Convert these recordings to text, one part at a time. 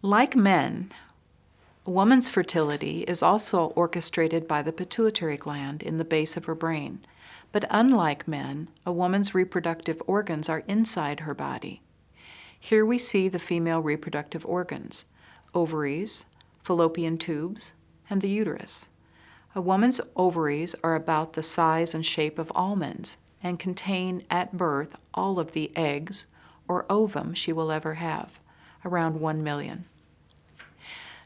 Like men, a woman's fertility is also orchestrated by the pituitary gland in the base of her brain. But unlike men, a woman's reproductive organs are inside her body. Here we see the female reproductive organs: ovaries, fallopian tubes, and the uterus. A woman's ovaries are about the size and shape of almonds and contain at birth all of the eggs or ovum she will ever have, around 1 million.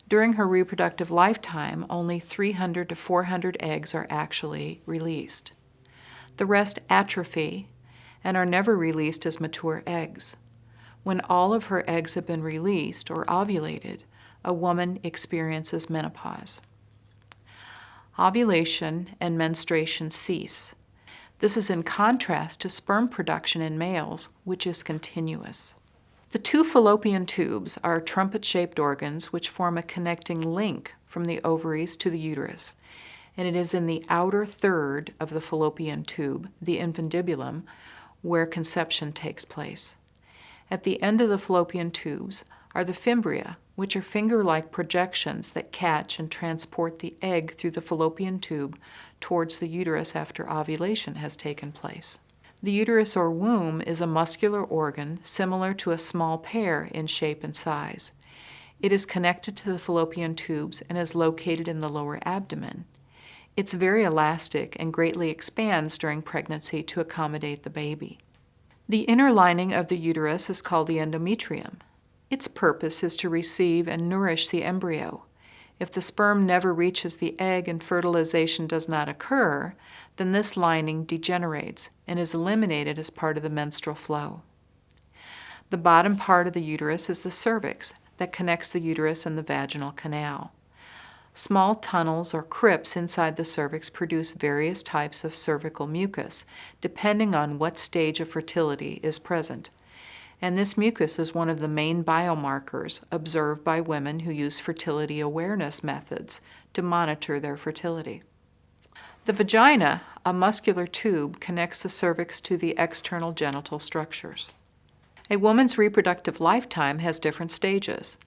During her reproductive lifetime, only 300 to 400 eggs are actually released. The rest atrophy and are never released as mature eggs. When all of her eggs have been released or ovulated, a woman experiences menopause. Ovulation and menstruation cease. This is in contrast to sperm production in males, which is continuous. The two fallopian tubes are trumpet-shaped organs which form a connecting link from the ovaries to the uterus, and it is in the outer third of the fallopian tube, the infundibulum, where conception takes place. At the end of the fallopian tubes are the fimbria, which are finger-like projections that catch and transport the egg through the fallopian tube towards the uterus after ovulation has taken place. The uterus or womb is a muscular organ similar to a small pear in shape and size. It is connected to the fallopian tubes and is located in the lower abdomen. It's very elastic and greatly expands during pregnancy to accommodate the baby. The inner lining of the uterus is called the endometrium. Its purpose is to receive and nourish the embryo. If the sperm never reaches the egg and fertilization does not occur, then this lining degenerates and is eliminated as part of the menstrual flow. The bottom part of the uterus is the cervix that connects the uterus and the vaginal canal. Small tunnels or crypts inside the cervix produce various types of cervical mucus, depending on what stage of fertility is present. And this mucus is one of the main biomarkers observed by women who use fertility awareness methods to monitor their fertility. The vagina, a muscular tube, connects the cervix to the external genital structures. A woman's reproductive lifetime has different stages.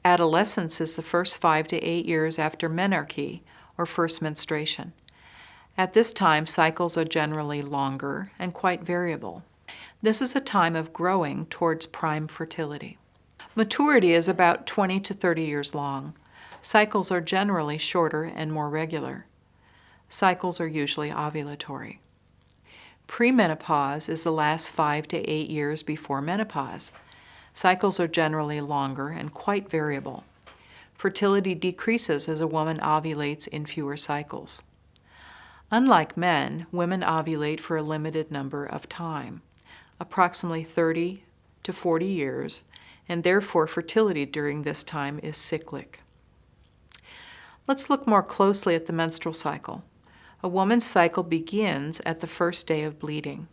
Adolescence is the first 5 to 8 years after menarche, or first menstruation. At this time, cycles are generally longer and quite variable. This is a time of growing towards prime fertility. Maturity is about 20 to 30 years long. Cycles are generally shorter and more regular. Cycles are usually ovulatory. Premenopause is the last 5 to 8 years before menopause. Cycles are generally longer and quite variable. Fertility decreases as a woman ovulates in fewer cycles. Unlike men, women ovulate for a limited number of time, approximately 30 to 40 years, and therefore fertility during this time is cyclic. Let's look more closely at the menstrual cycle. A woman's cycle begins at the first day of bleeding.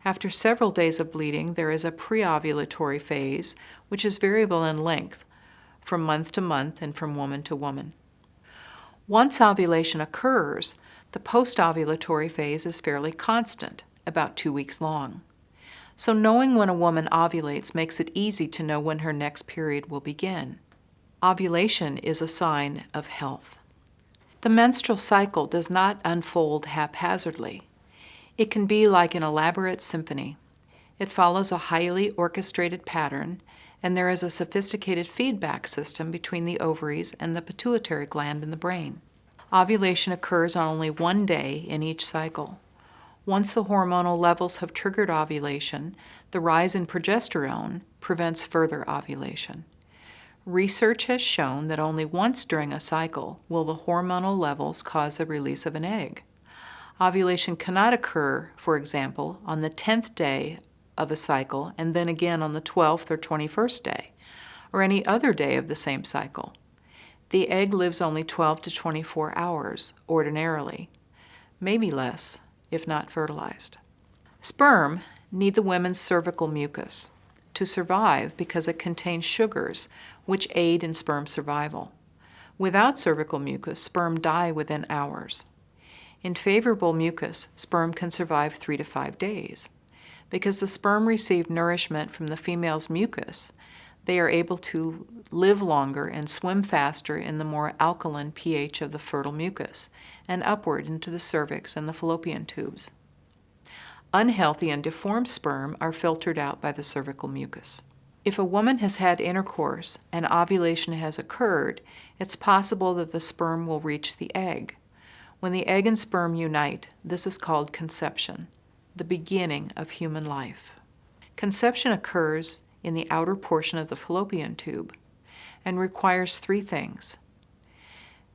After several days of bleeding, there is a pre-ovulatory phase, which is variable in length, from month to month and from woman to woman. Once ovulation occurs, the post-ovulatory phase is fairly constant, about 2 weeks long. So knowing when a woman ovulates makes it easy to know when her next period will begin. Ovulation is a sign of health. The menstrual cycle does not unfold haphazardly. It can be like an elaborate symphony. It follows a highly orchestrated pattern, and there is a sophisticated feedback system between the ovaries and the pituitary gland in the brain. Ovulation occurs on only one day in each cycle. Once the hormonal levels have triggered ovulation, the rise in progesterone prevents further ovulation. Research has shown that only once during a cycle will the hormonal levels cause the release of an egg. Ovulation cannot occur, for example, on the 10th day of a cycle and then again on the 12th or 21st day, or any other day of the same cycle. The egg lives only 12 to 24 hours, ordinarily, maybe less, if not fertilized. Sperm need the women's cervical mucus to survive because it contains sugars which aid in sperm survival. Without cervical mucus, sperm die within hours. In favorable mucus, sperm can survive 3 to 5 days. Because the sperm received nourishment from the female's mucus, They are able to live longer and swim faster in the more alkaline pH of the fertile mucus and upward into the cervix and the fallopian tubes. Unhealthy and deformed sperm are filtered out by the cervical mucus. If a woman has had intercourse and ovulation has occurred, it's possible that the sperm will reach the egg. When the egg and sperm unite, this is called conception, the beginning of human life. Conception occurs in the outer portion of the fallopian tube and requires three things: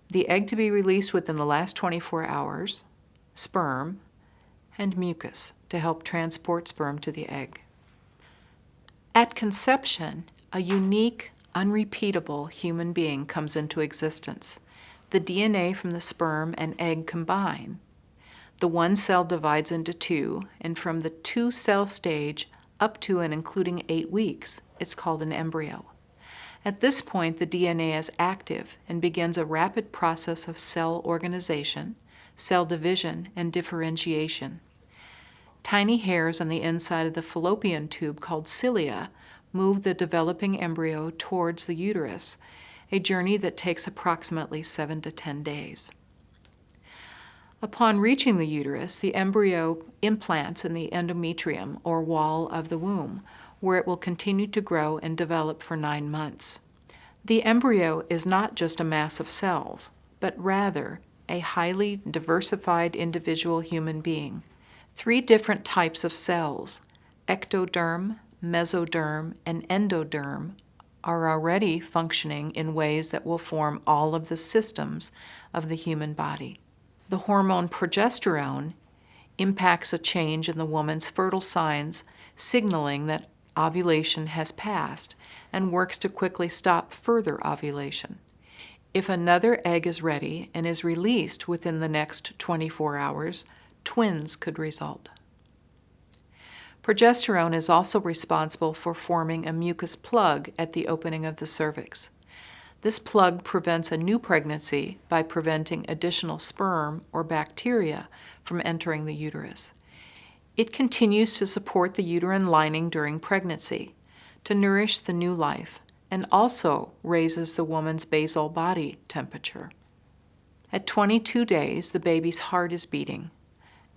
the egg to be released within the last 24 hours, sperm, and mucus to help transport sperm to the egg. At conception, a unique, unrepeatable human being comes into existence. The DNA from the sperm and egg combine. The one cell divides into two, and from the two-cell stage up to and including 8 weeks, it's called an embryo. At this point, the DNA is active and begins a rapid process of cell organization, cell division, and differentiation. Tiny hairs on the inside of the fallopian tube called cilia move the developing embryo towards the uterus, a journey that takes approximately 7 to 10 days. Upon reaching the uterus, the embryo implants in the endometrium, or wall of the womb, where it will continue to grow and develop for 9 months. The embryo is not just a mass of cells, but rather a highly diversified individual human being. 3 different types of cells, ectoderm, mesoderm, and endoderm, are already functioning in ways that will form all of the systems of the human body. The hormone progesterone impacts a change in the woman's fertile signs, signaling that ovulation has passed, and works to quickly stop further ovulation. If another egg is ready and is released within the next 24 hours, twins could result. Progesterone is also responsible for forming a mucus plug at the opening of the cervix. This plug prevents a new pregnancy by preventing additional sperm or bacteria from entering the uterus. It continues to support the uterine lining during pregnancy, to nourish the new life, and also raises the woman's basal body temperature. At 22 days, the baby's heart is beating.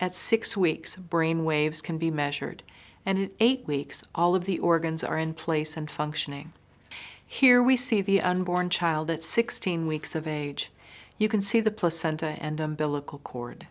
At 6 weeks, brain waves can be measured, and at 8 weeks, all of the organs are in place and functioning. Here we see the unborn child at 16 weeks of age. You can see the placenta and umbilical cord.